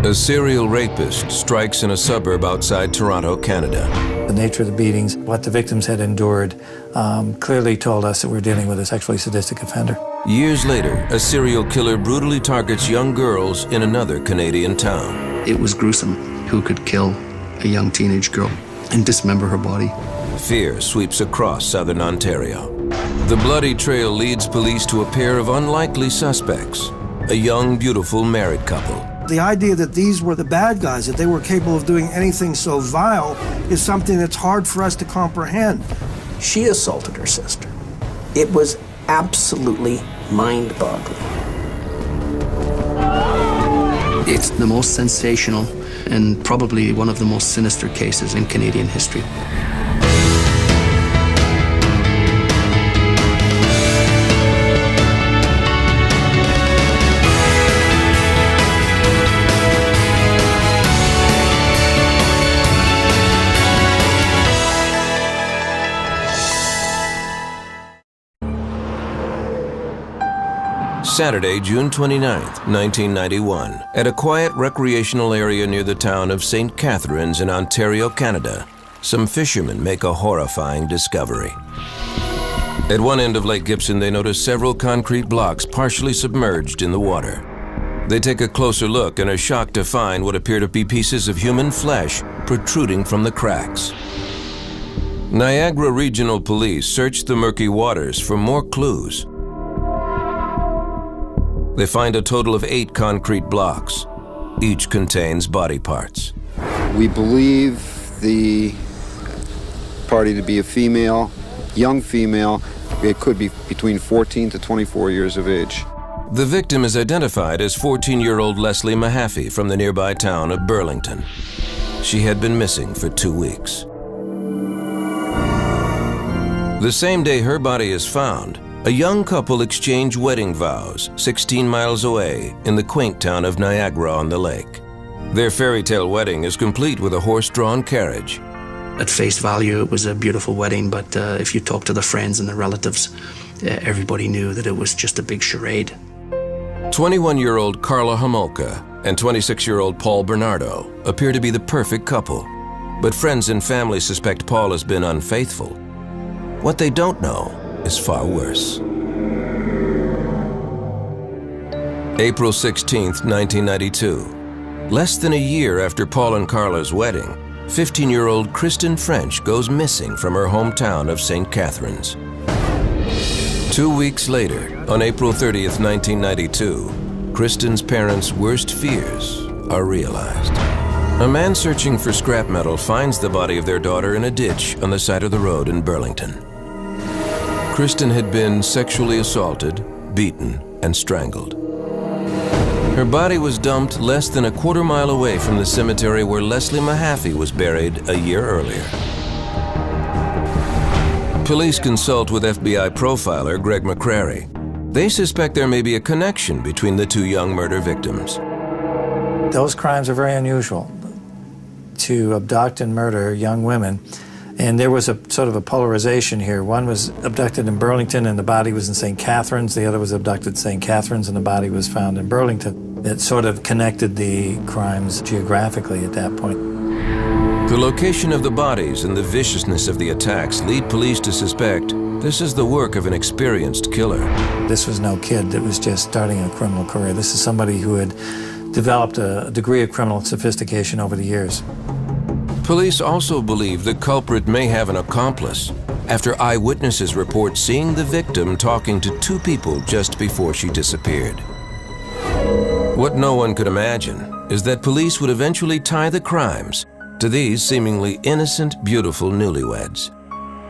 A serial rapist strikes in a suburb outside Toronto, Canada. The nature of the beatings, what the victims had endured, clearly told us that we're dealing with a sexually sadistic offender. Years later, a serial killer brutally targets young girls in another Canadian town. It was gruesome. Who could kill a young teenage girl and dismember her body? Fear sweeps across southern Ontario. The bloody trail leads police to a pair of unlikely suspects, a young, beautiful married couple. The idea that these were the bad guys, that they were capable of doing anything so vile, is something that's hard for us to comprehend. She assaulted her sister. It was absolutely mind-boggling. It's the most sensational and probably one of the most sinister cases in Canadian history. Saturday, June 29, 1991, at a quiet recreational area near the town of St. Catharines in Ontario, Canada, some fishermen make a horrifying discovery. At one end of Lake Gibson, they notice several concrete blocks partially submerged in the water. They take a closer look and are shocked to find what appear to be pieces of human flesh protruding from the cracks. Niagara Regional Police search the murky waters for more clues. They find a total of 8 concrete blocks. Each contains body parts. We believe the party to be a female, young female. It could be between 14 to 24 years of age. The victim is identified as 14-year-old Leslie Mahaffey from the nearby town of Burlington. She had been missing for 2 weeks. The same day her body is found, a young couple exchange wedding vows 16 miles away in the quaint town of Niagara-on-the-Lake. Their fairy tale wedding is complete with a horse-drawn carriage. At face value, it was a beautiful wedding, but if you talk to the friends and the relatives, everybody knew that it was just a big charade. 21-year-old Carla Homolka and 26-year-old Paul Bernardo appear to be the perfect couple, but friends and family suspect Paul has been unfaithful. What they don't know is far worse. April 16, 1992. Less than a year after Paul and Carla's wedding, 15-year-old Kristen French goes missing from her hometown of St. Catharines. 2 weeks later, on April 30, 1992, Kristen's parents' worst fears are realized. A man searching for scrap metal finds the body of their daughter in a ditch on the side of the road in Burlington. Kristen had been sexually assaulted, beaten, and strangled. Her body was dumped less than a quarter-mile away from the cemetery where Leslie Mahaffey was buried a year earlier. Police consult with FBI profiler Greg McCrary. They suspect there may be a connection between the 2 young murder victims. Those crimes are very unusual, to abduct and murder young women. And there was a sort of a polarization here. One was abducted in Burlington and the body was in St. Catharines. The other was abducted in St. Catharines and the body was found in Burlington. It sort of connected the crimes geographically at that point. The location of the bodies and the viciousness of the attacks lead police to suspect this is the work of an experienced killer. This was no kid that was just starting a criminal career. This is somebody who had developed a degree of criminal sophistication over the years. Police also believe the culprit may have an accomplice after eyewitnesses report seeing the victim talking to 2 people just before she disappeared. What no one could imagine is that police would eventually tie the crimes to these seemingly innocent, beautiful newlyweds.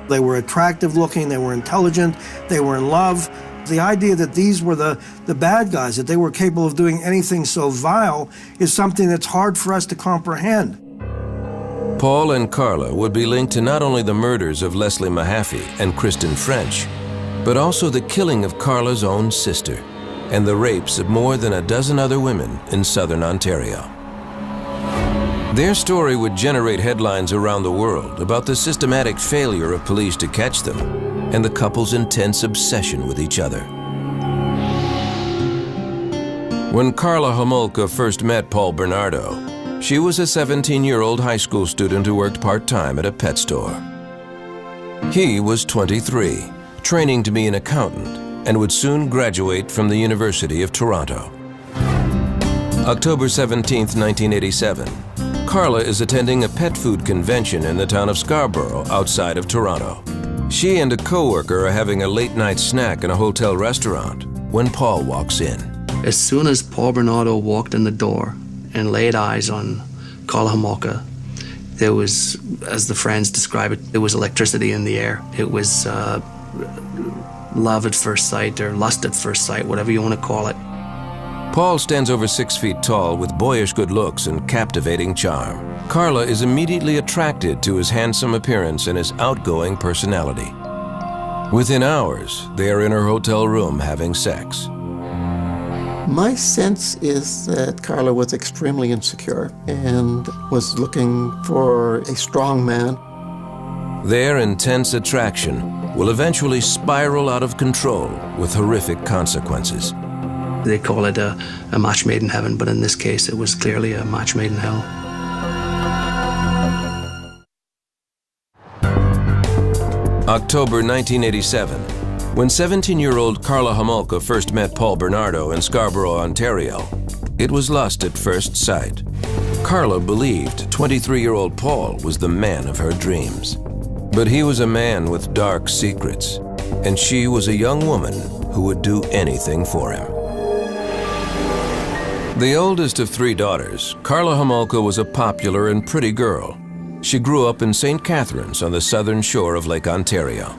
They were attractive looking, they were intelligent, they were in love. The idea that these were the bad guys, that they were capable of doing anything so vile, is something that's hard for us to comprehend. Paul and Carla would be linked to not only the murders of Leslie Mahaffey and Kristen French, but also the killing of Carla's own sister and the rapes of more than a dozen other women in southern Ontario. Their story would generate headlines around the world about the systematic failure of police to catch them and the couple's intense obsession with each other. When Carla Homolka first met Paul Bernardo, she was a 17-year-old high school student who worked part-time at a pet store. He was 23, training to be an accountant, and would soon graduate from the University of Toronto. October 17, 1987, Carla is attending a pet food convention in the town of Scarborough outside of Toronto. She and a coworker are having a late-night snack in a hotel restaurant when Paul walks in. As soon as Paul Bernardo walked in the door and laid eyes on Carla Homolka, there was, as the friends describe it, there was electricity in the air. It was love at first sight or lust at first sight, whatever you want to call it. Paul stands over 6 feet tall with boyish good looks and captivating charm. Carla is immediately attracted to his handsome appearance and his outgoing personality. Within hours, they are in her hotel room having sex. My sense is that Carla was extremely insecure and was looking for a strong man. Their intense attraction will eventually spiral out of control with horrific consequences. They call it a match made in heaven, but in this case, it was clearly a match made in hell. October 1987, when 17-year-old Carla Homolka first met Paul Bernardo in Scarborough, Ontario, it was lust at first sight. Carla believed 23-year-old Paul was the man of her dreams. But he was a man with dark secrets, and she was a young woman who would do anything for him. The oldest of 3 daughters, Carla Homolka was a popular and pretty girl. She grew up in St. Catharines on the southern shore of Lake Ontario.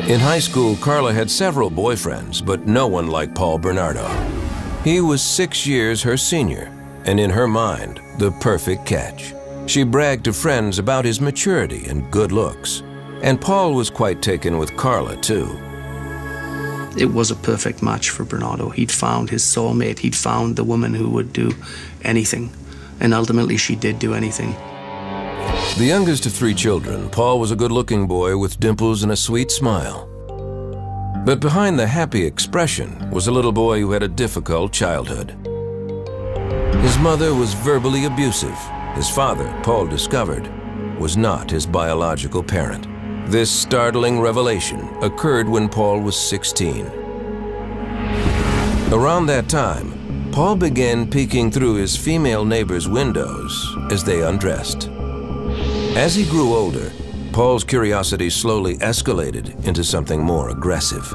In high school, Carla had several boyfriends, but no one like Paul Bernardo. He was 6 years her senior, and in her mind, the perfect catch. She bragged to friends about his maturity and good looks, and Paul was quite taken with Carla, too. It was a perfect match for Bernardo. He'd found his soulmate. He'd found the woman who would do anything, and ultimately she did do anything. The youngest of 3 children, Paul was a good-looking boy with dimples and a sweet smile. But behind the happy expression was a little boy who had a difficult childhood. His mother was verbally abusive. His father, Paul discovered, was not his biological parent. This startling revelation occurred when Paul was 16. Around that time, Paul began peeking through his female neighbors' windows as they undressed. As he grew older, Paul's curiosity slowly escalated into something more aggressive.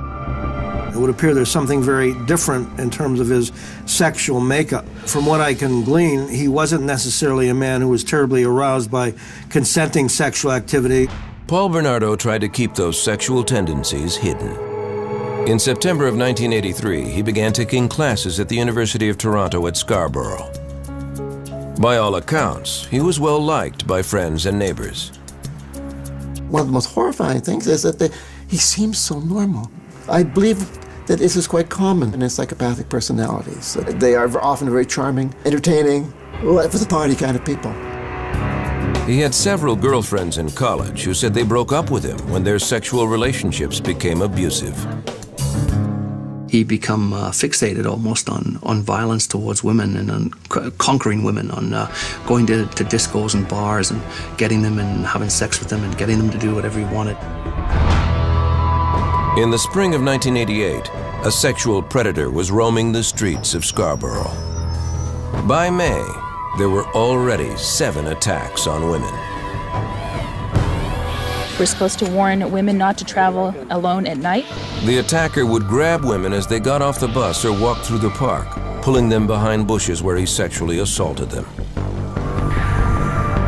It would appear there's something very different in terms of his sexual makeup. From what I can glean, he wasn't necessarily a man who was terribly aroused by consenting sexual activity. Paul Bernardo tried to keep those sexual tendencies hidden. In September of 1983, he began taking classes at the University of Toronto at Scarborough. By all accounts, he was well liked by friends and neighbors. One of the most horrifying things is that he seems so normal. I believe that this is quite common in psychopathic personalities. They are often very charming, entertaining, life of the party kind of people. He had several girlfriends in college who said they broke up with him when their sexual relationships became abusive. He became fixated almost on violence towards women and on conquering women, on going to discos and bars and getting them and having sex with them and getting them to do whatever he wanted. In the spring of 1988, a sexual predator was roaming the streets of Scarborough. By May, there were already 7 attacks on women. We're supposed to warn women not to travel alone at night. The attacker would grab women as they got off the bus or walked through the park, pulling them behind bushes where he sexually assaulted them.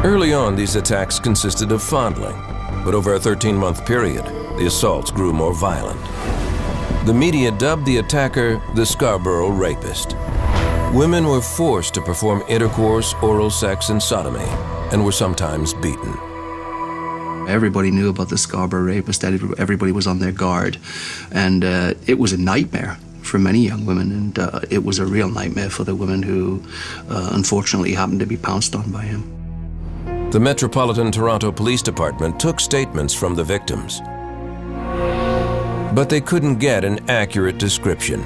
Early on, these attacks consisted of fondling, but over a 13-month period, the assaults grew more violent. The media dubbed the attacker the Scarborough Rapist. Women were forced to perform intercourse, oral sex, and sodomy, and were sometimes beaten. Everybody knew about the Scarborough Rapist. Everybody was on their guard, and it was a nightmare for many young women, and it was a real nightmare for the women who unfortunately happened to be pounced on by him. The Metropolitan Toronto Police Department took statements from the victims, but they couldn't get an accurate description.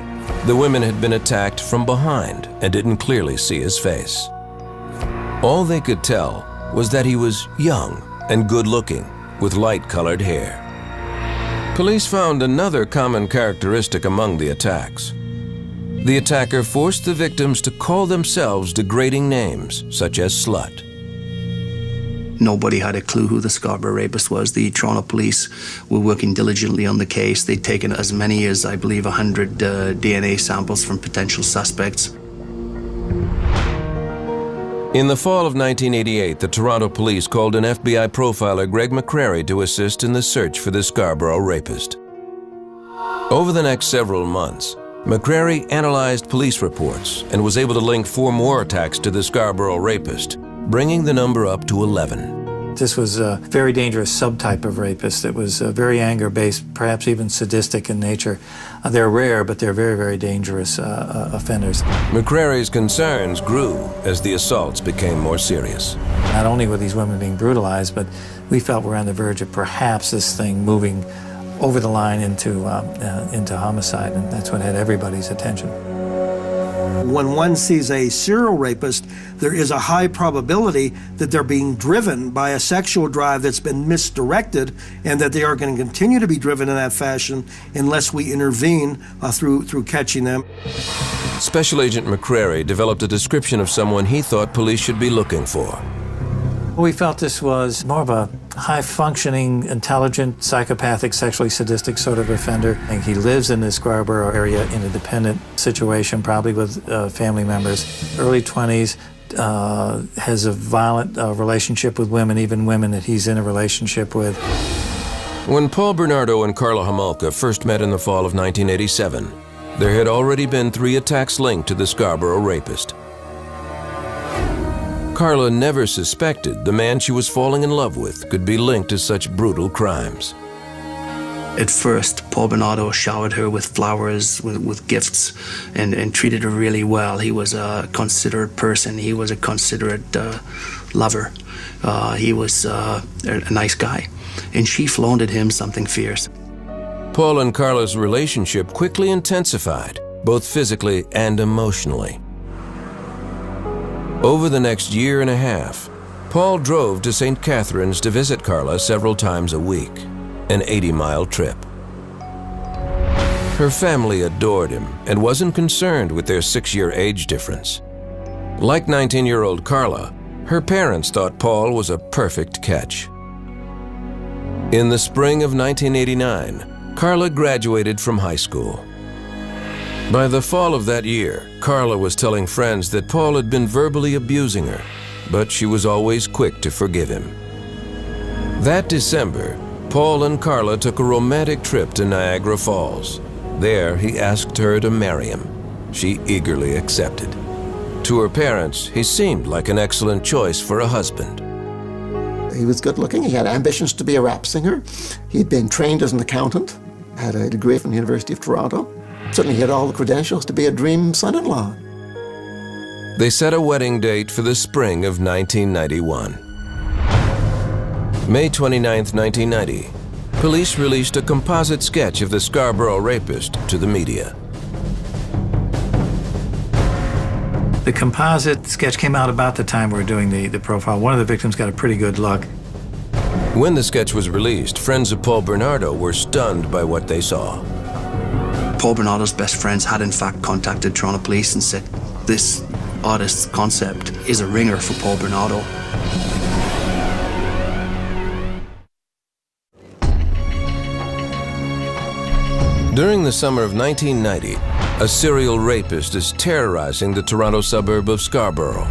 The women had been attacked from behind and didn't clearly see his face. All they could tell was that he was young and good-looking, with light-colored hair. Police found another common characteristic among the attacks. The attacker forced the victims to call themselves degrading names, such as slut. Nobody had a clue who the Scarborough rapist was. The Toronto police were working diligently on the case. They'd taken as many as, I believe, 100 DNA samples from potential suspects. In the fall of 1988, the Toronto police called an FBI profiler, Greg McCrary, to assist in the search for the Scarborough rapist. Over the next several months, McCrary analyzed police reports and was able to link 4 more attacks to the Scarborough rapist, bringing the number up to 11. This was a very dangerous subtype of rapist that was very anger-based, perhaps even sadistic in nature. They're rare, but they're very, very dangerous offenders. McCrary's concerns grew as the assaults became more serious. Not only were these women being brutalized, but we felt we're on the verge of perhaps this thing moving over the line into homicide, and that's what had everybody's attention. When one sees a serial rapist, there is a high probability that they're being driven by a sexual drive that's been misdirected, and that they are going to continue to be driven in that fashion unless we intervene through catching them. Special Agent McCrary developed a description of someone he thought police should be looking for. We felt this was more of a high-functioning, intelligent, psychopathic, sexually sadistic sort of offender. And he lives in the Scarborough area in a dependent situation, probably with family members. Early 20s, has a violent relationship with women, even women that he's in a relationship with. When Paul Bernardo and Carla Homolka first met in the fall of 1987, there had already been 3 attacks linked to the Scarborough rapist. Carla never suspected the man she was falling in love with could be linked to such brutal crimes. At first, Paul Bernardo showered her with flowers, with gifts, and treated her really well. He was a considerate person. He was a considerate lover. He was a nice guy. And she flaunted him something fierce. Paul and Carla's relationship quickly intensified, both physically and emotionally. Over the next year and a half, Paul drove to St. Catharines to visit Carla several times a week, an 80-mile trip. Her family adored him and wasn't concerned with their 6-year age difference. Like 19-year-old Carla, her parents thought Paul was a perfect catch. In the spring of 1989, Carla graduated from high school. By the fall of that year, Carla was telling friends that Paul had been verbally abusing her, but she was always quick to forgive him. That December, Paul and Carla took a romantic trip to Niagara Falls. There, he asked her to marry him. She eagerly accepted. To her parents, he seemed like an excellent choice for a husband. He was good looking. He had ambitions to be a rap singer. He'd been trained as an accountant, had a degree from the University of Toronto. Certainly he had all the credentials to be a dream son-in-law. They set a wedding date for the spring of 1991. May 29, 1990, police released a composite sketch of the Scarborough rapist to the media. The composite sketch came out about the time we were doing the profile. One of the victims got a pretty good look. When the sketch was released, friends of Paul Bernardo were stunned by what they saw. Paul Bernardo's best friends had in fact contacted Toronto police and said, this artist's concept is a ringer for Paul Bernardo. During the summer of 1990, a serial rapist is terrorizing the Toronto suburb of Scarborough.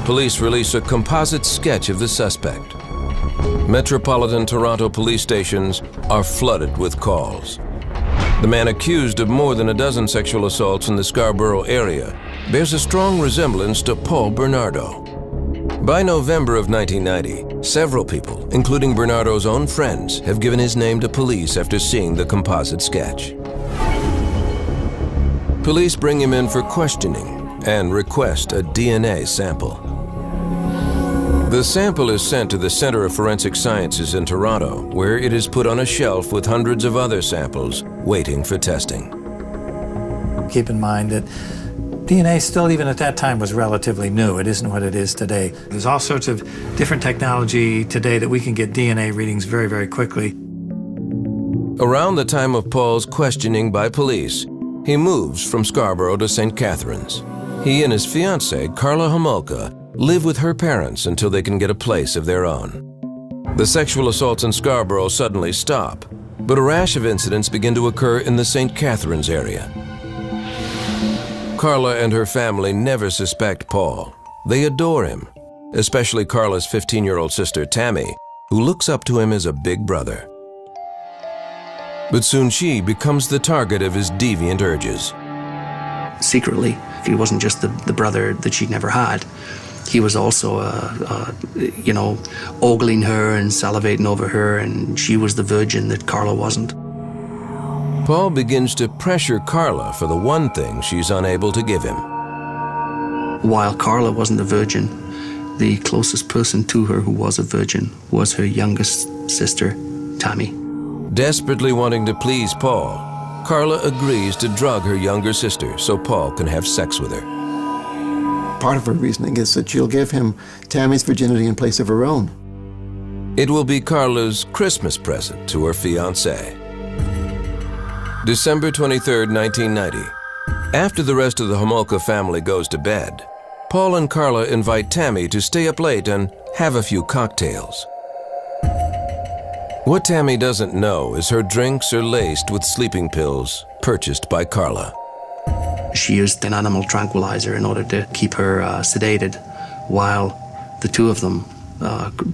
Police release a composite sketch of the suspect. Metropolitan Toronto police stations are flooded with calls. The man accused of more than a dozen sexual assaults in the Scarborough area bears a strong resemblance to Paul Bernardo. By November of 1990, several people, including Bernardo's own friends, have given his name to police after seeing the composite sketch. Police bring him in for questioning and request a DNA sample. The sample is sent to the Center of Forensic Sciences in Toronto, where it is put on a shelf with hundreds of other samples waiting for testing. keep in mind that DNA still, even at that time, was relatively new. It isn't what it is today. There's all sorts of different technology today that we can get DNA readings very, very quickly. Around the time of Paul's questioning by police, he moves from Scarborough to St. Catharines. He and his fiancée, Karla Homolka, live with her parents until they can get a place of their own. The sexual assaults in Scarborough suddenly stop, but a rash of incidents begin to occur in the St. Catharines area. Karla and her family never suspect Paul. They adore him, especially Karla's 15-year-old sister, Tammy, who looks up to him as a big brother. But soon she becomes the target of his deviant urges. Secretly, he wasn't just the brother that she'd never had. He was also, ogling her and salivating over her, and she was the virgin that Karla wasn't. Paul begins to pressure Karla for the one thing she's unable to give him. While Karla wasn't a virgin, the closest person to her who was a virgin was her youngest sister, Tammy. Desperately wanting to please Paul, Karla agrees to drug her younger sister so Paul can have sex with her. Part of her reasoning is that she'll give him Tammy's virginity in place of her own. It will be Karla's Christmas present to her fiancé. December 23, 1990. After the rest of the Homolka family goes to bed, Paul and Karla invite Tammy to stay up late and have a few cocktails. What Tammy doesn't know is her drinks are laced with sleeping pills purchased by Karla. She used an animal tranquilizer in order to keep her sedated while the two of them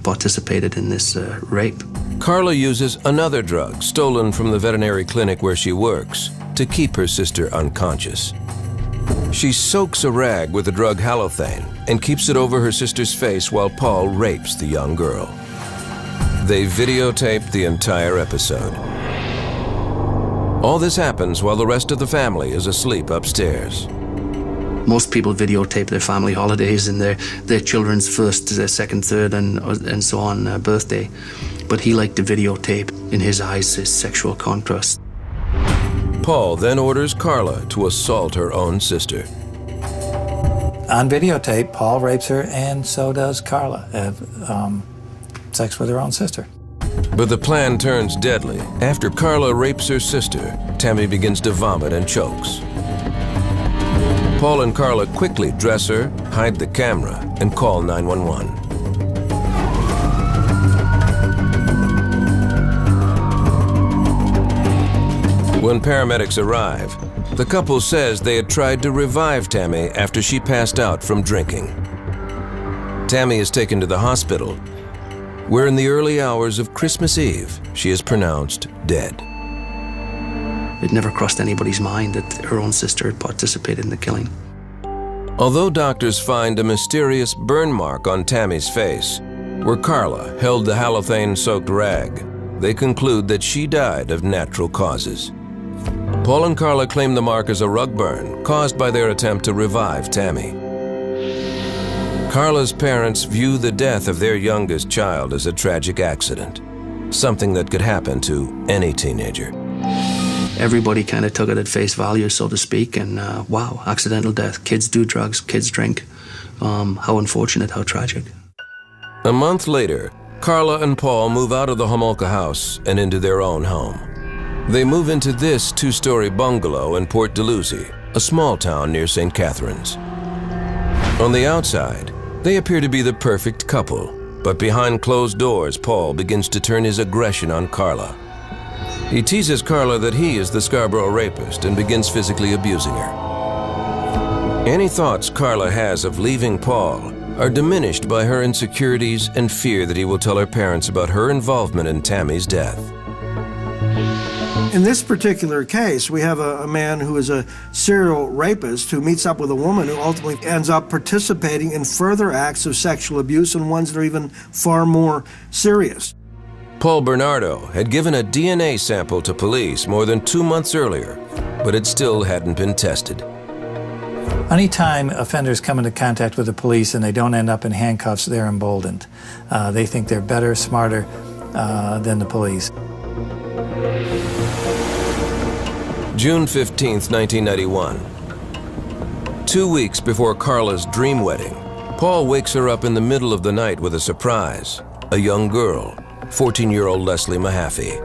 participated in this rape. Karla uses another drug stolen from the veterinary clinic where she works to keep her sister unconscious. She soaks a rag with the drug halothane and keeps it over her sister's face while Paul rapes the young girl. They videotape the entire episode. All this happens while the rest of the family is asleep upstairs. Most people videotape their family holidays and their children's first, second, third, and so on birthday. But he liked to videotape, in his eyes, his sexual contrast. Paul then orders Karla to assault her own sister. On videotape, Paul rapes her, and so does Karla. Sex with her own sister. But the plan turns deadly. After Karla rapes her sister, Tammy begins to vomit and chokes. Paul and Karla quickly dress her, hide the camera, and call 911. When paramedics arrive, the couple says they had tried to revive Tammy after she passed out from drinking. Tammy is taken to the hospital, where in the early hours of Christmas Eve, she is pronounced dead. It never crossed anybody's mind that her own sister had participated in the killing. Although doctors find a mysterious burn mark on Tammy's face, where Karla held the halothane-soaked rag, they conclude that she died of natural causes. Paul and Karla claim the mark as a rug burn caused by their attempt to revive Tammy. Karla's parents view the death of their youngest child as a tragic accident, something that could happen to any teenager. Everybody kind of took it at face value, so to speak, and wow, accidental death. Kids do drugs, kids drink. How unfortunate, how tragic. A month later, Karla and Paul move out of the Homolka house and into their own home. They move into this two-story bungalow in Port Dalhousie, a small town near St. Catharines. On the outside, they appear to be the perfect couple, but behind closed doors, Paul begins to turn his aggression on Karla. He teases Karla that he is the Scarborough rapist and begins physically abusing her. Any thoughts Karla has of leaving Paul are diminished by her insecurities and fear that he will tell her parents about her involvement in Tammy's death. In this particular case, we have a man who is a serial rapist who meets up with a woman who ultimately ends up participating in further acts of sexual abuse, and ones that are even far more serious. Paul Bernardo had given a DNA sample to police more than 2 months earlier, but it still hadn't been tested. Anytime offenders come into contact with the police and they don't end up in handcuffs, they're emboldened. They think they're better, smarter than the police. June 15, 1991. 2 weeks before Carla's dream wedding, Paul wakes her up in the middle of the night with a surprise, a young girl, 14-year-old Leslie Mahaffey.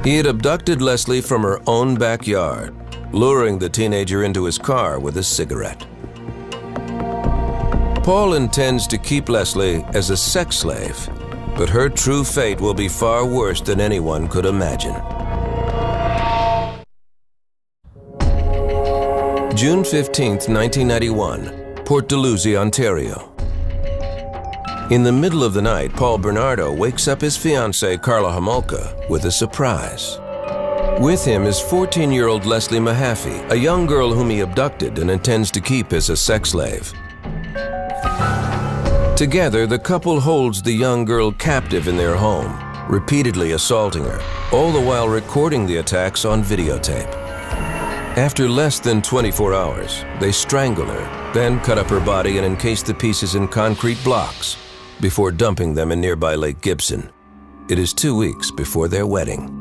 He had abducted Leslie from her own backyard, luring the teenager into his car with a cigarette. Paul intends to keep Leslie as a sex slave, but her true fate will be far worse than anyone could imagine. June 15, 1991, Port Dalhousie, Ontario. In the middle of the night, Paul Bernardo wakes up his fiancée, Karla Homolka, with a surprise. With him is 14-year-old Leslie Mahaffey, a young girl whom he abducted and intends to keep as a sex slave. Together, the couple holds the young girl captive in their home, repeatedly assaulting her, all the while recording the attacks on videotape. After less than 24 hours, they strangle her, then cut up her body and encase the pieces in concrete blocks before dumping them in nearby Lake Gibson. It is 2 weeks before their wedding.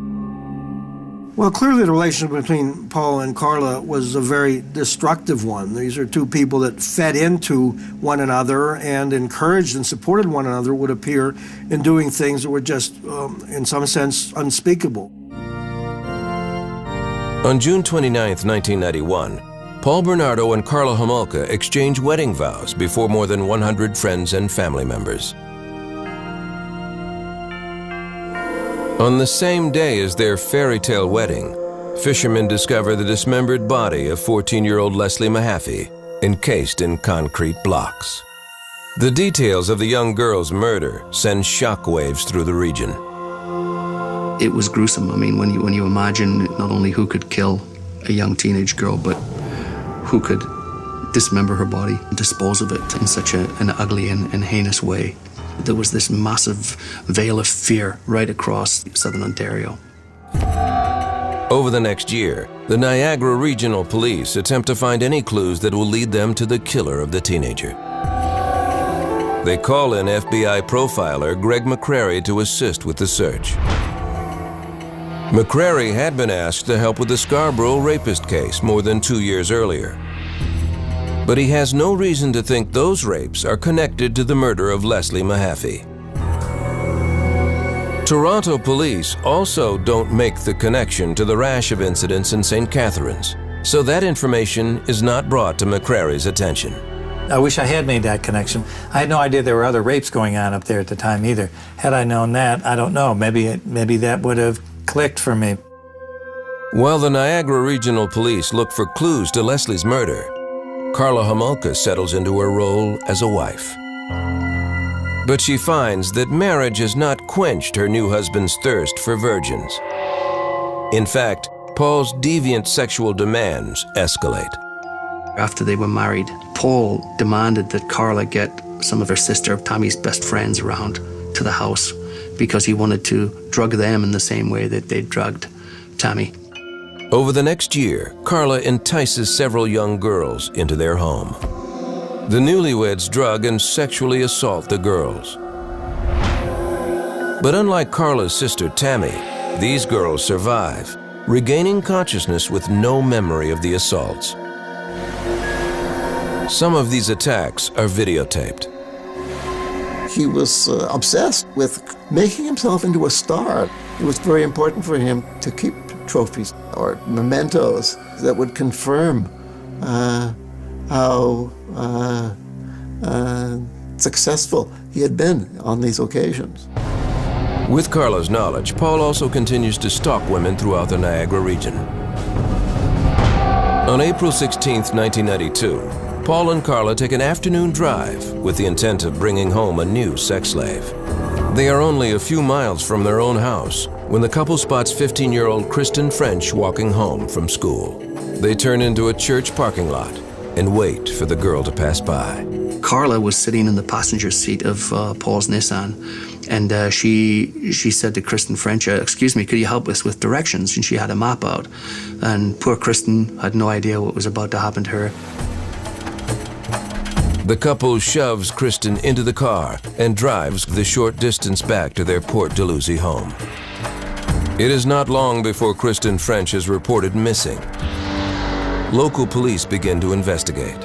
Well, clearly the relationship between Paul and Karla was a very destructive one. These are two people that fed into one another and encouraged and supported one another, would appear, in doing things that were just, in some sense, unspeakable. On June 29, 1991, Paul Bernardo and Karla Homolka exchange wedding vows before more than 100 friends and family members. On the same day as their fairy tale wedding, fishermen discover the dismembered body of 14-year-old Leslie Mahaffey, encased in concrete blocks. The details of the young girl's murder send shockwaves through the region. It was gruesome. I mean, when you imagine not only who could kill a young teenage girl, but who could dismember her body and dispose of it in such an ugly and heinous way. There was this massive veil of fear right across southern Ontario. Over the next year, the Niagara Regional Police attempt to find any clues that will lead them to the killer of the teenager. They call in FBI profiler Greg McCrary to assist with the search. McCrary had been asked to help with the Scarborough rapist case more than 2 years earlier. But he has no reason to think those rapes are connected to the murder of Leslie Mahaffey. Toronto police also don't make the connection to the rash of incidents in St. Catharines, so that information is not brought to McCrary's attention. I wish I had made that connection. I had no idea there were other rapes going on up there at the time either. Had I known that, I don't know, maybe that would have clicked for me. While the Niagara Regional Police look for clues to Leslie's murder, Karla Homolka settles into her role as a wife. But she finds that marriage has not quenched her new husband's thirst for virgins. In fact, Paul's deviant sexual demands escalate. After they were married, Paul demanded that Karla get some of her sister Tammy's best friends around to the house because he wanted to drug them in the same way that they drugged Tammy. Over the next year, Karla entices several young girls into their home. The newlyweds drug and sexually assault the girls. But unlike Karla's sister Tammy, these girls survive, regaining consciousness with no memory of the assaults. Some of these attacks are videotaped. He was obsessed with making himself into a star. It was very important for him to keep trophies or mementos that would confirm how successful he had been on these occasions. With Karla's knowledge, Paul also continues to stalk women throughout the Niagara region. On April 16, 1992, Paul and Karla take an afternoon drive with the intent of bringing home a new sex slave. They are only a few miles from their own house when the couple spots 15-year-old Kristen French walking home from school. They turn into a church parking lot and wait for the girl to pass by. Karla was sitting in the passenger seat of Paul's Nissan, and she said to Kristen French, "Excuse me, could you help us with directions?" And she had a map out. And poor Kristen had no idea what was about to happen to her. The couple shoves Kristen into the car and drives the short distance back to their Port Dalhousie home. It is not long before Kristen French is reported missing. local police begin to investigate.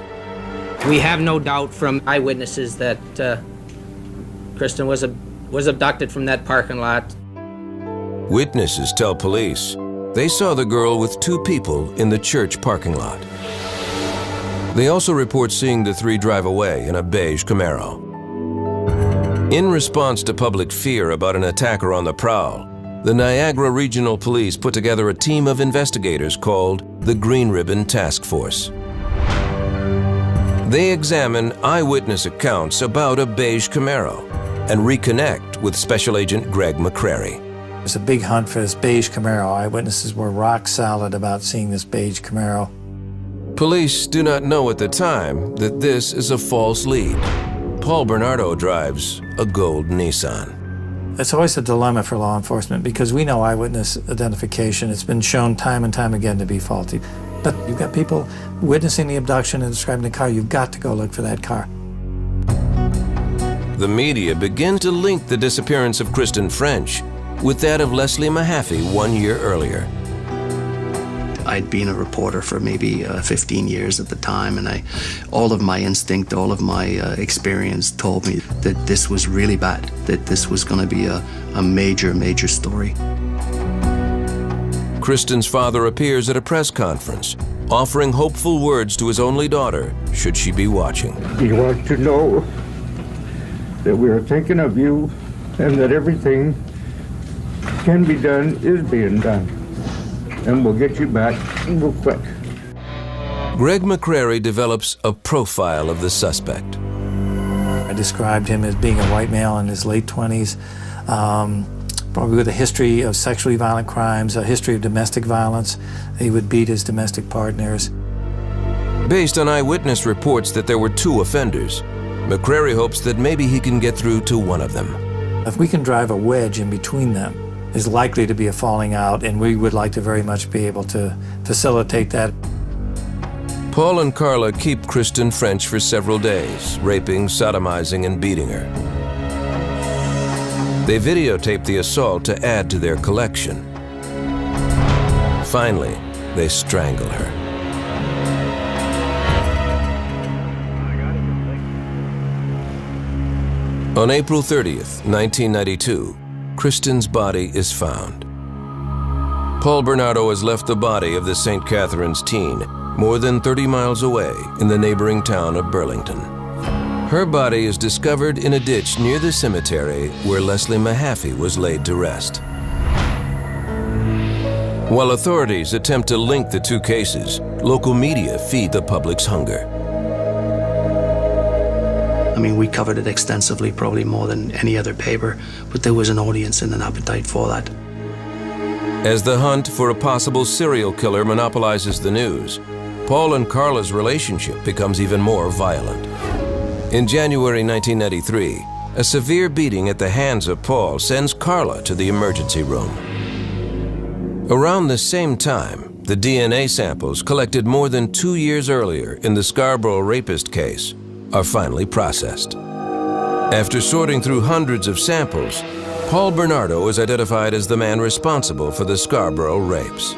We have no doubt from eyewitnesses that Kristen was abducted from that parking lot. Witnesses tell police they saw the girl with two people in the church parking lot. They also report seeing the three drive away in a beige Camaro. In response to public fear about an attacker on the prowl, the Niagara Regional Police put together a team of investigators called the Green Ribbon Task Force. They examine eyewitness accounts about a beige Camaro and reconnect with Special Agent Greg McCrary. It was a big hunt for this beige Camaro. Eyewitnesses were rock solid about seeing this beige Camaro. Police do not know at the time that this is a false lead. Paul Bernardo drives a gold Nissan. It's always a dilemma for law enforcement because we know eyewitness identification. It's been shown time and time again to be faulty. But you've got people witnessing the abduction and describing the car. You've got to go look for that car. The media begin to link the disappearance of Kristen French with that of Leslie Mahaffey 1 year earlier. I'd been a reporter for maybe 15 years at the time, and all of my instinct, all of my experience told me that this was really bad, that this was going to be a major, major story. Kristen's father appears at a press conference, offering hopeful words to his only daughter, should she be watching. We want to know that we are thinking of you and that everything can be done is being done. And we'll get you back real quick. Greg McCrary develops a profile of the suspect. I described him as being a white male in his late 20s, probably with a history of sexually violent crimes, a history of domestic violence. He would beat his domestic partners. Based on eyewitness reports that there were two offenders, McCrary hopes that maybe he can get through to one of them. If we can drive a wedge in between them, is likely to be a falling out, and we would like to very much be able to facilitate that. Paul and Carla keep Kristen French for several days, raping, sodomizing, and beating her. They videotape the assault to add to their collection. Finally, they strangle her. On April 30th, 1992, Kristen's body is found. Paul Bernardo has left the body of the St. Catherine's teen more than 30 miles away in the neighboring town of Burlington. Her body is discovered in a ditch near the cemetery where Leslie Mahaffey was laid to rest. While authorities attempt to link the two cases, local media feed the public's hunger. I mean, we covered it extensively, probably more than any other paper, but there was an audience and an appetite for that. As the hunt for a possible serial killer monopolizes the news, Paul and Carla's relationship becomes even more violent. In January 1993, a severe beating at the hands of Paul sends Carla to the emergency room. Around the same time, the DNA samples collected more than 2 years earlier in the Scarborough rapist case are finally processed. After sorting through hundreds of samples, Paul Bernardo is identified as the man responsible for the Scarborough rapes.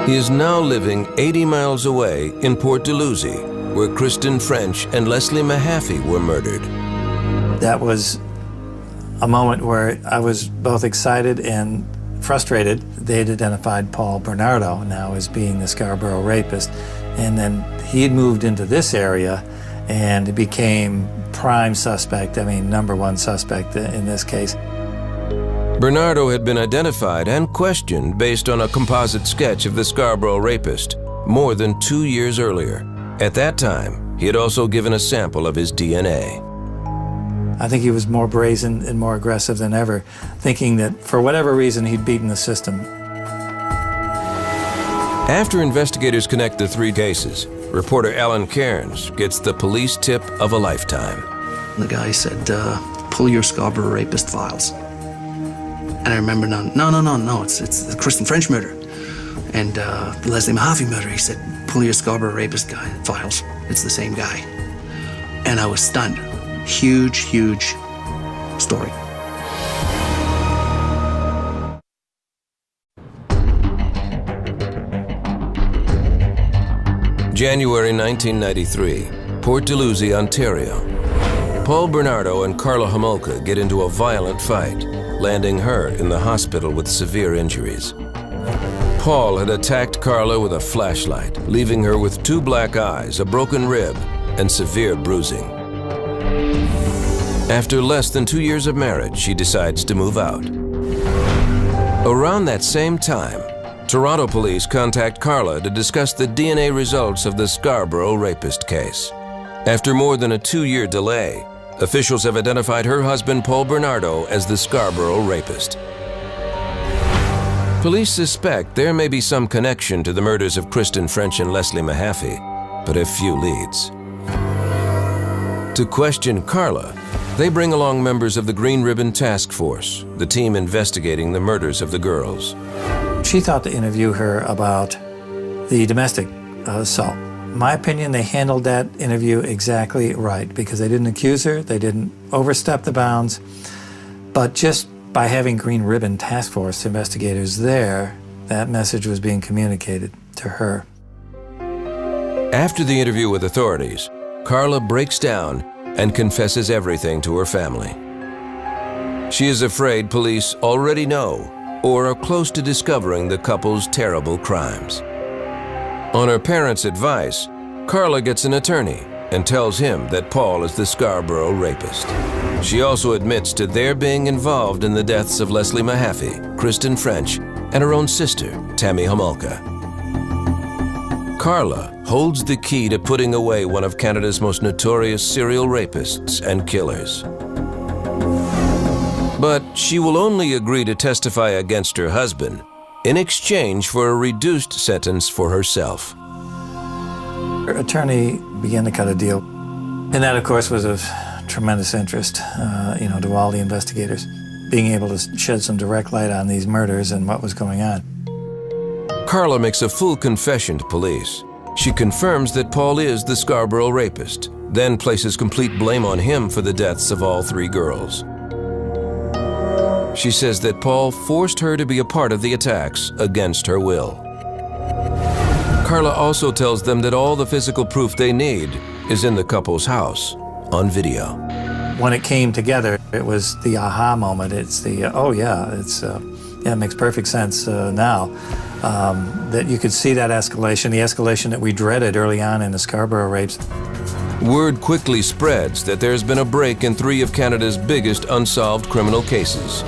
He is now living 80 miles away in Port Dalhousie, where Kristen French and Leslie Mahaffey were murdered. That was a moment where I was both excited and frustrated. They had identified Paul Bernardo now as being the Scarborough rapist, and then he had moved into this area and became prime suspect, I mean #1 suspect in this case. Bernardo had been identified and questioned based on a composite sketch of the Scarborough rapist more than 2 years earlier. At that time, he had also given a sample of his DNA. I think he was more brazen and more aggressive than ever, thinking that for whatever reason he'd beaten the system. After investigators connect the three cases, reporter Alan Cairns gets the police tip of a lifetime. The guy said, pull your Scarborough rapist files. And I remember, no, it's the Kristen French murder. And the Leslie Mahaffey murder, he said, pull your Scarborough rapist guy files. It's the same guy. And I was stunned. Huge, huge story. January 1993, Port Dalhousie, Ontario. Paul Bernardo and Carla Homolka get into a violent fight, landing her in the hospital with severe injuries. Paul had attacked Carla with a flashlight, leaving her with 2 black eyes, a broken rib, and severe bruising. After less than 2 years of marriage, she decides to move out. Around that same time, Toronto police contact Carla to discuss the DNA results of the Scarborough rapist case. After more than a 2-year delay, officials have identified her husband Paul Bernardo as the Scarborough rapist. Police suspect there may be some connection to the murders of Kristen French and Leslie Mahaffey, but have few leads. To question Carla, they bring along members of the Green Ribbon Task Force, the team investigating the murders of the girls. She thought to interview her about the domestic assault. In my opinion, they handled that interview exactly right because they didn't accuse her, they didn't overstep the bounds, but just by having Green Ribbon Task Force investigators there, that message was being communicated to her. After the interview with authorities, Carla breaks down and confesses everything to her family. She is afraid police already know or are close to discovering the couple's terrible crimes. On her parents' advice, Carla gets an attorney and tells him that Paul is the Scarborough rapist. She also admits to their being involved in the deaths of Leslie Mahaffey, Kristen French, and her own sister, Tammy Homolka. Carla holds the key to putting away one of Canada's most notorious serial rapists and killers. But she will only agree to testify against her husband in exchange for a reduced sentence for herself. Her attorney began to cut a deal, and that, of course, was of tremendous interest, to all the investigators, being able to shed some direct light on these murders and what was going on. Carla makes a full confession to police. She confirms that Paul is the Scarborough rapist, then places complete blame on him for the deaths of all 3 girls. She says that Paul forced her to be a part of the attacks against her will. Carla also tells them that all the physical proof they need is in the couple's house, on video. When it came together, it was the aha moment. It's the, it makes perfect sense now. That you could see that escalation, the escalation that we dreaded early on in the Scarborough rapes. Word quickly spreads that there's been a break in 3 of Canada's biggest unsolved criminal cases: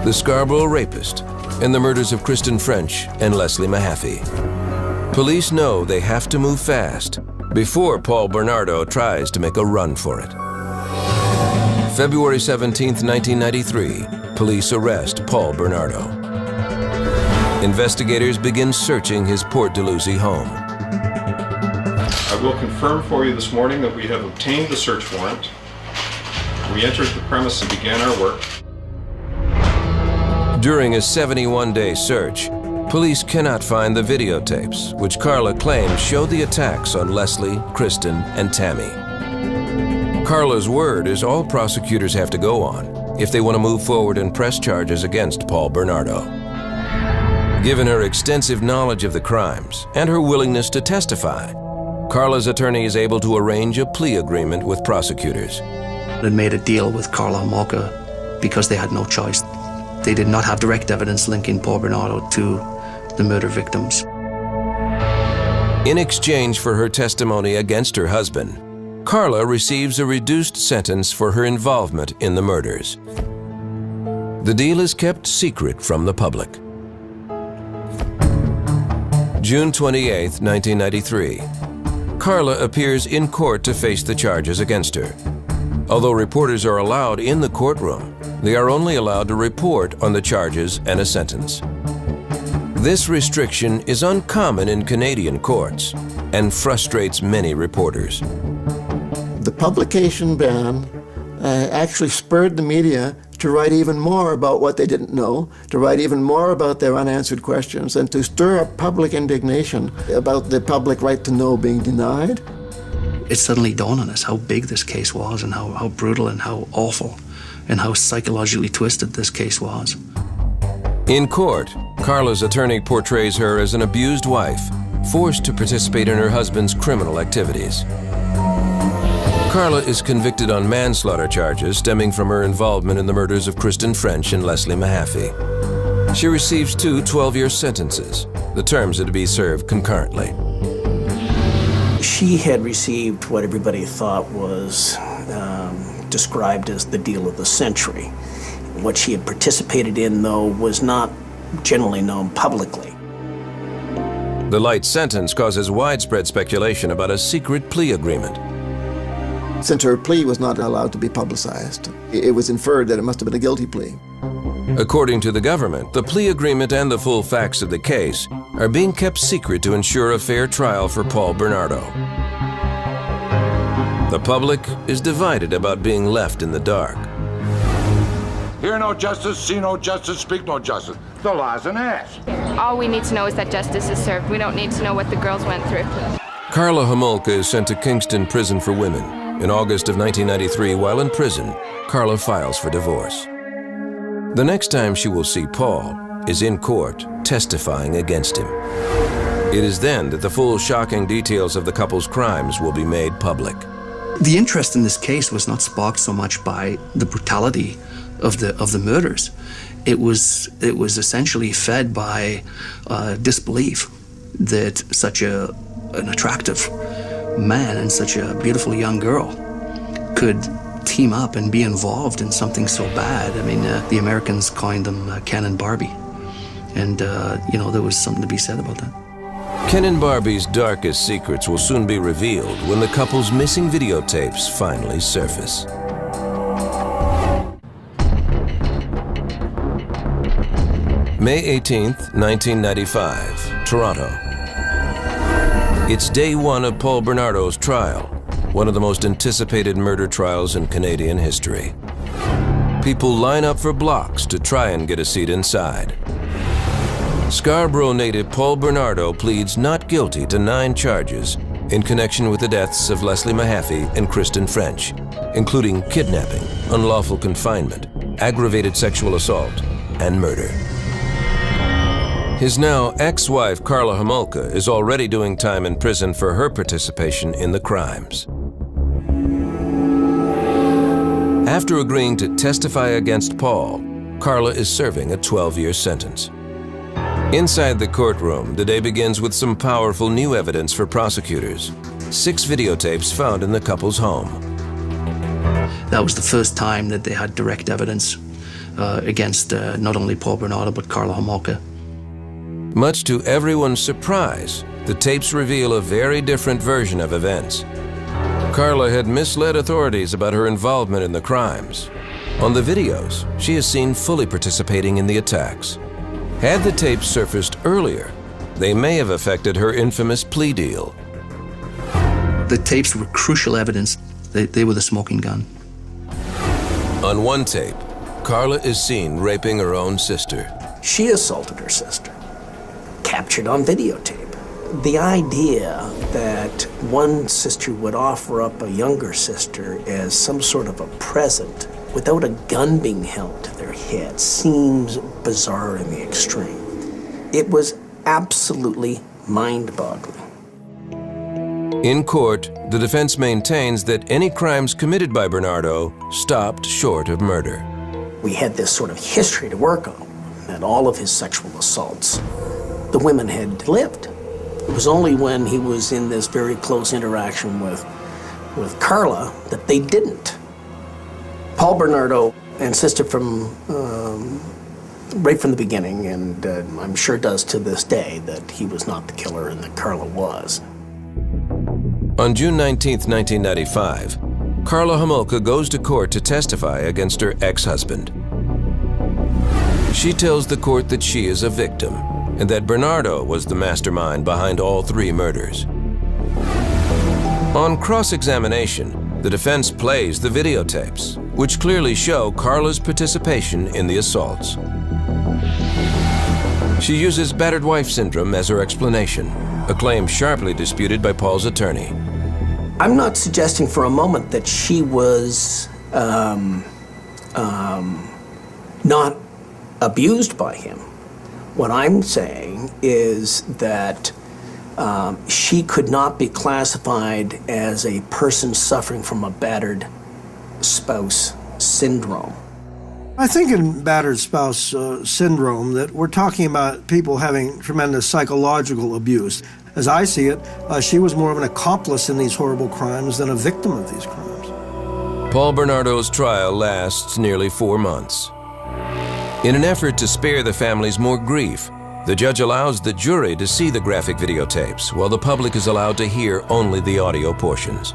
the Scarborough rapist and the murders of Kristen French and Leslie Mahaffey. Police know they have to move fast before Paul Bernardo tries to make a run for it. February 17, 1993, police arrest Paul Bernardo. Investigators begin searching his Port Dalhousie home. I will confirm for you this morning that we have obtained the search warrant. We entered the premise and began our work. During a 71-day search, police cannot find the videotapes, which Carla claims show the attacks on Leslie, Kristen, and Tammy. Carla's word is all prosecutors have to go on if they want to move forward and press charges against Paul Bernardo. Given her extensive knowledge of the crimes and her willingness to testify, Carla's attorney is able to arrange a plea agreement with prosecutors. They made a deal with Carla Homolka because they had no choice. They did not have direct evidence linking Paul Bernardo to the murder victims. In exchange for her testimony against her husband, Carla receives a reduced sentence for her involvement in the murders. The deal is kept secret from the public. June 28, 1993. Carla appears in court to face the charges against her. Although reporters are allowed in the courtroom, they are only allowed to report on the charges and a sentence. This restriction is uncommon in Canadian courts and frustrates many reporters. The publication ban actually spurred the media to write even more about what they didn't know, to write even more about their unanswered questions, and to stir up public indignation about the public right to know being denied. It suddenly dawned on us how big this case was and how brutal and how awful and how psychologically twisted this case was. In court, Carla's attorney portrays her as an abused wife, forced to participate in her husband's criminal activities. Carla is convicted on manslaughter charges stemming from her involvement in the murders of Kristen French and Leslie Mahaffey. She receives 2 12-year sentences. The terms are to be served concurrently. She had received what everybody thought was described as the deal of the century. What she had participated in, though, was not generally known publicly. The light sentence causes widespread speculation about a secret plea agreement. Since her plea was not allowed to be publicized, it was inferred that it must have been a guilty plea. According to the government, the plea agreement and the full facts of the case are being kept secret to ensure a fair trial for Paul Bernardo. The public is divided about being left in the dark. Hear no justice, see no justice, speak no justice. The law's an ass. All we need to know is that justice is served. We don't need to know what the girls went through. Karla Homolka is sent to Kingston Prison for Women. In August of 1993, while in prison, Karla files for divorce. The next time she will see Paul is in court, testifying against him. It is then that the full shocking details of the couple's crimes will be made public. The interest in this case was not sparked so much by the brutality of the murders. It was essentially fed by disbelief that such an attractive man and such a beautiful young girl could team up and be involved in something so bad. I mean, the Americans coined them Ken and Barbie. And, you know, there was something to be said about that. Ken and Barbie's darkest secrets will soon be revealed when the couple's missing videotapes finally surface. May 18th, 1995, Toronto. It's day 1 of Paul Bernardo's trial, one of the most anticipated murder trials in Canadian history. People line up for blocks to try and get a seat inside. Scarborough native Paul Bernardo pleads not guilty to 9 charges in connection with the deaths of Leslie Mahaffey and Kristen French, including kidnapping, unlawful confinement, aggravated sexual assault, and murder. His now ex-wife Karla Homolka is already doing time in prison for her participation in the crimes. After agreeing to testify against Paul, Karla is serving a 12-year sentence. Inside the courtroom, the day begins with some powerful new evidence for prosecutors. 6 videotapes found in the couple's home. That was the first time that they had direct evidence against not only Paul Bernardo but Karla Homolka. Much to everyone's surprise, the tapes reveal a very different version of events. Karla had misled authorities about her involvement in the crimes. On the videos, she is seen fully participating in the attacks. Had the tapes surfaced earlier, they may have affected her infamous plea deal. The tapes were crucial evidence. They were the smoking gun. On one tape, Karla is seen raping her own sister. She assaulted her sister, captured on videotape. The idea that one sister would offer up a younger sister as some sort of a present without a gun being held to their head seems bizarre in the extreme. It was absolutely mind-boggling. In court, the defense maintains that any crimes committed by Bernardo stopped short of murder. We had this sort of history to work on, that all of his sexual assaults, the women had lived. It was only when he was in this very close interaction with Karla that they didn't. Paul Bernardo insisted right from the beginning, and I'm sure does to this day, that he was not the killer and that Karla was. On June 19, 1995, Karla Homolka goes to court to testify against her ex-husband. She tells the court that she is a victim and that Bernardo was the mastermind behind all 3 murders. On cross-examination, the defense plays the videotapes, which clearly show Karla's participation in the assaults. She uses battered wife syndrome as her explanation, a claim sharply disputed by Paul's attorney. I'm not suggesting for a moment that she was not abused by him. What I'm saying is that she could not be classified as a person suffering from a battered spouse syndrome. I think in battered spouse syndrome that we're talking about people having tremendous psychological abuse. As I see it, she was more of an accomplice in these horrible crimes than a victim of these crimes. Paul Bernardo's trial lasts nearly 4 months. In an effort to spare the families more grief, the judge allows the jury to see the graphic videotapes, while the public is allowed to hear only the audio portions.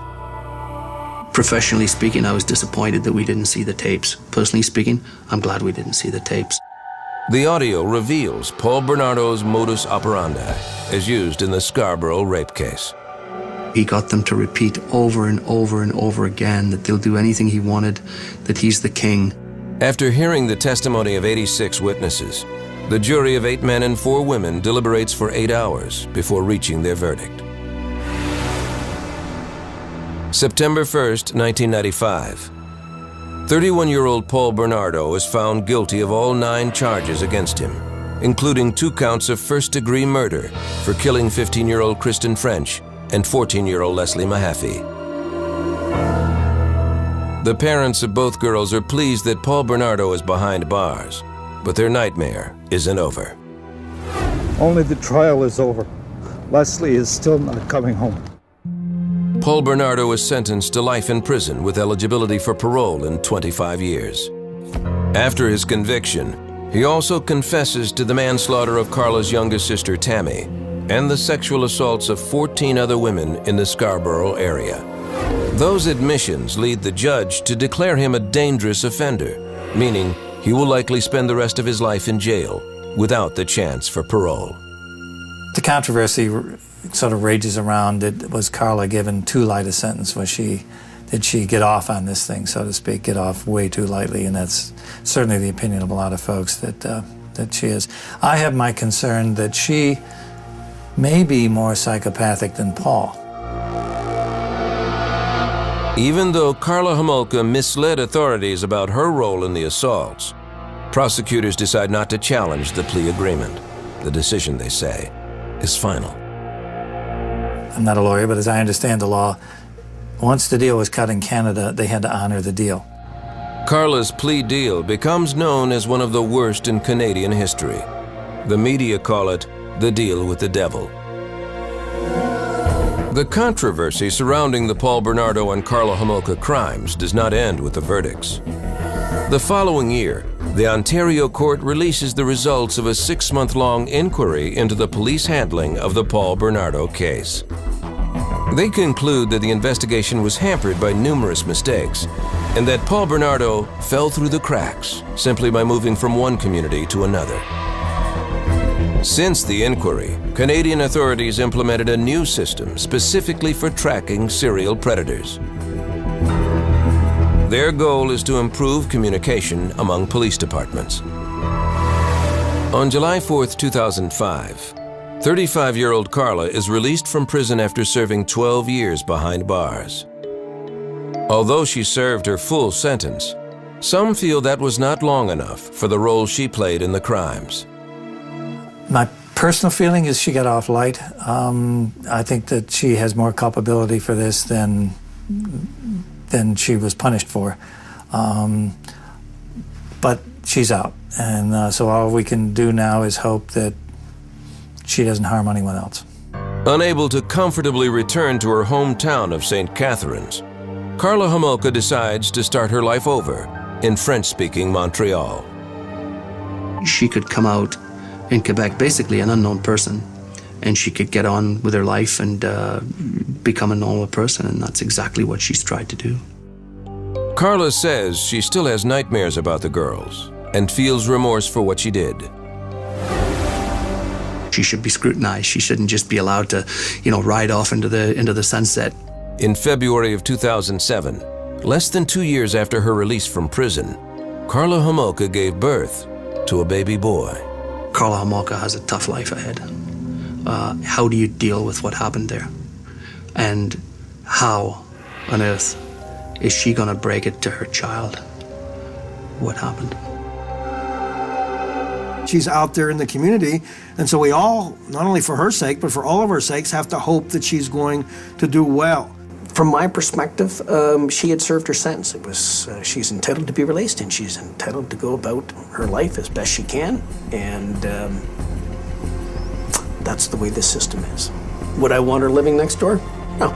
Professionally speaking, I was disappointed that we didn't see the tapes. Personally speaking, I'm glad we didn't see the tapes. The audio reveals Paul Bernardo's modus operandi, as used in the Scarborough rape case. He got them to repeat over and over and over again that they'll do anything he wanted, that he's the king. After hearing the testimony of 86 witnesses, the jury of 8 men and 4 women deliberates for 8 hours before reaching their verdict. September 1st, 1995. 31-year-old Paul Bernardo is found guilty of all 9 charges against him, including 2 counts of first-degree murder for killing 15-year-old Kristen French and 14-year-old Leslie Mahaffey. The parents of both girls are pleased that Paul Bernardo is behind bars, but their nightmare isn't over. Only the trial is over. Leslie is still not coming home. Paul Bernardo is sentenced to life in prison with eligibility for parole in 25 years. After his conviction, he also confesses to the manslaughter of Carla's youngest sister, Tammy, and the sexual assaults of 14 other women in the Scarborough area. Those admissions lead the judge to declare him a dangerous offender, meaning he will likely spend the rest of his life in jail without the chance for parole. The controversy sort of rages around, was Carla given too light a sentence? Did she get off on this thing, so to speak, get off way too lightly? And that's certainly the opinion of a lot of folks, that she is. I have my concern that she may be more psychopathic than Paul. Even though Karla Homolka misled authorities about her role in the assaults, prosecutors decide not to challenge the plea agreement. The decision, they say, is final. I'm not a lawyer, but as I understand the law, once the deal was cut in Canada, they had to honor the deal. Carla's plea deal becomes known as one of the worst in Canadian history. The media call it the deal with the devil. The controversy surrounding the Paul Bernardo and Karla Homolka crimes does not end with the verdicts. The following year, the Ontario court releases the results of a 6-month-long inquiry into the police handling of the Paul Bernardo case. They conclude that the investigation was hampered by numerous mistakes and that Paul Bernardo fell through the cracks simply by moving from one community to another. Since the inquiry, Canadian authorities implemented a new system specifically for tracking serial predators. Their goal is to improve communication among police departments. On July 4th, 2005, 35-year-old Carla is released from prison after serving 12 years behind bars. Although she served her full sentence, some feel that was not long enough for the role she played in the crimes. My personal feeling is she got off light. I think that she has more culpability for this than she was punished for. But she's out. And so all we can do now is hope that she doesn't harm anyone else. Unable to comfortably return to her hometown of St. Catharines, Karla Homolka decides to start her life over in French-speaking Montreal. She could come out in Quebec, basically an unknown person, and she could get on with her life and become a normal person, and that's exactly what she's tried to do. Karla says she still has nightmares about the girls and feels remorse for what she did. She should be scrutinized. She shouldn't just be allowed to, ride off into the sunset. In February of 2007, less than 2 years after her release from prison, Karla Homolka gave birth to a baby boy. Karla Homolka has a tough life ahead. How do you deal with what happened there? And how on earth is she going to break it to her child? What happened? She's out there in the community, and so we all, not only for her sake, but for all of our sakes, have to hope that she's going to do well. From my perspective, she had served her sentence. It was she's entitled to be released, and she's entitled to go about her life as best she can, and that's the way this system is. Would I want her living next door? No.